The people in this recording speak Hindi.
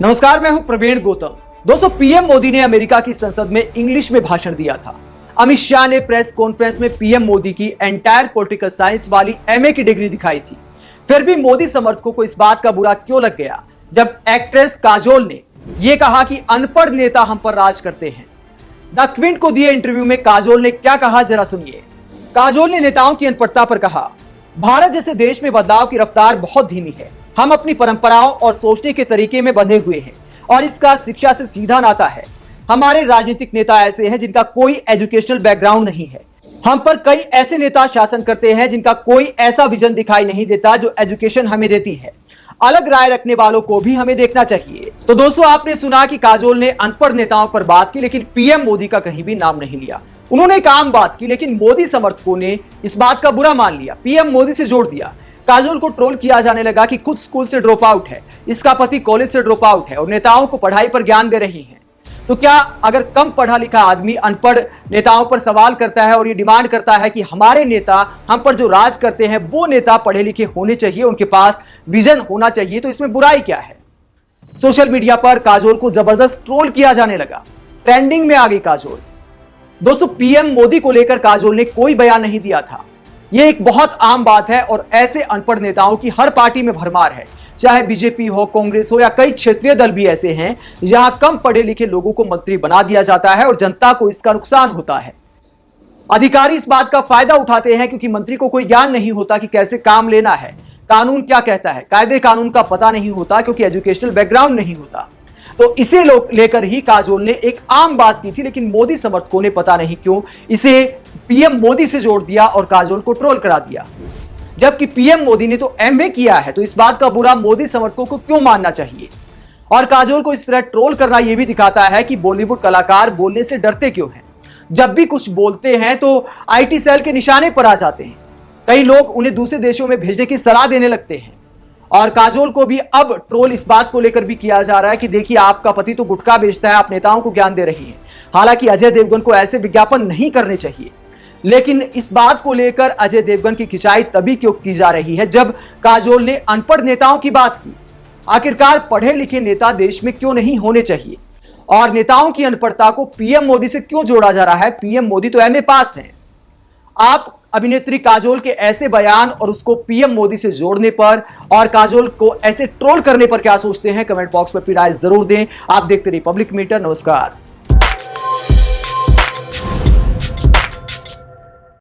नमस्कार, मैं हूं प्रवीण गौतम। दोस्तों, पीएम मोदी ने अमेरिका की संसद में इंग्लिश में भाषण दिया था। अमित शाह ने प्रेस कॉन्फ्रेंस में पीएम मोदी की एंटायर पॉलिटिकल साइंस वाली एमए की डिग्री दिखाई थी। फिर भी मोदी समर्थकों को इस बात का बुरा क्यों लग गया जब एक्ट्रेस काजोल ने यह कहा कि अनपढ़ नेता हम पर राज करते हैं। द क्विंट को दिए इंटरव्यू में काजोल ने क्या कहा, जरा सुनिए। काजोल ने नेताओं की अनपढ़ता पर कहा, भारत जैसे देश में बदलाव की रफ्तार बहुत धीमी है। हम अपनी परंपराओं और सोचने के तरीके में बंधे हुए हैं और इसका शिक्षा से सीधा नाता है। हमारे राजनीतिक नेता ऐसे हैं जिनका कोई एजुकेशनल बैकग्राउंड नहीं है। हम पर कई ऐसे नेता शासन करते हैं जिनका कोई ऐसा विजन दिखाई नहीं देता जो एजुकेशन हमें देती है। अलग राय रखने वालों को भी हमें देखना चाहिए। तो दोस्तों, आपने सुना कि काजोल ने अनपढ़ नेताओं पर बात की, लेकिन पीएम मोदी का कहीं भी नाम नहीं लिया। उन्होंने एक आम बात की, लेकिन मोदी समर्थकों ने इस बात का बुरा मान लिया, पीएम मोदी से जोड़ दिया। काजोल को ट्रोल किया जाने लगा कि खुद स्कूल से ड्रॉप आउट है, इसका पति कॉलेज से ड्रॉप आउट है और नेताओं को पढ़ाई पर ज्ञान दे रही हैं। तो क्या अगर कम पढ़ा लिखा आदमी अनपढ़ नेताओं पर सवाल करता है और ये डिमांड करता है कि हमारे नेता हम पर जो राज करते हैं वो नेता पढ़े लिखे होने चाहिए, उनके पास विजन होना चाहिए, तो इसमें बुराई क्या है। सोशल मीडिया पर काजोल को जबरदस्त ट्रोल किया जाने लगा, ट्रेंडिंग में आ गई काजोल। दोस्तों, पीएम मोदी को लेकर काजोल ने कोई बयान नहीं दिया था। यह एक बहुत आम बात है और ऐसे अनपढ़ नेताओं की हर पार्टी में भरमार है, चाहे बीजेपी हो, कांग्रेस हो या कई क्षेत्रीय दल भी ऐसे हैं जहां कम पढ़े लिखे लोगों को मंत्री बना दिया जाता है और जनता को इसका नुकसान होता है। अधिकारी इस बात का फायदा उठाते हैं क्योंकि मंत्री को कोई ज्ञान नहीं होता कि कैसे काम लेना है, कानून क्या कहता है, कायदे कानून का पता नहीं होता क्योंकि एजुकेशनल बैकग्राउंड नहीं होता। तो इसे लेकर ही काजोल ने एक आम बात की थी, लेकिन मोदी समर्थकों ने पता नहीं क्यों इसे पीएम मोदी से जोड़ दिया और काजोल को ट्रोल करा दिया। जबकि पीएम मोदी ने तो एमए किया है, तो इस बात का बुरा मोदी समर्थकों को क्यों मानना चाहिए। और काजोल को इस तरह ट्रोल करना यह भी दिखाता है कि बॉलीवुड कलाकार बोलने से डरते क्यों हैं। जब भी कुछ बोलते हैं तो आईटी सेल के निशाने पर आ जाते हैं। कई लोग उन्हें दूसरे देशों में भेजने की सलाह देने लगते हैं। और काजोल को भी अब ट्रोल इस बात को लेकर भी किया जा रहा है कि देखिए, आपका पति तो गुटखा बेचता है, आप नेताओं को ज्ञान दे रही हैं। हालांकि अजय देवगन को ऐसे विज्ञापन नहीं करने चाहिए, लेकिन इस बात को लेकर अजय देवगन की खिंचाई तभी क्यों की जा रही है जब काजोल ने अनपढ़ नेताओं की बात की। आखिरकार पढ़े लिखे नेता देश में क्यों नहीं होने चाहिए और नेताओं की अनपढ़ता को पीएम मोदी से क्यों जोड़ा जा रहा है। पीएम मोदी तो एमए पास हैं। आप अभिनेत्री काजोल के ऐसे बयान और उसको पीएम मोदी से जोड़ने पर और काजोल को ऐसे ट्रोल करने पर क्या सोचते हैं, कमेंट बॉक्स में अपनी राय जरूर दें। आप देखते रहिए पब्लिक मीटर। नमस्कार।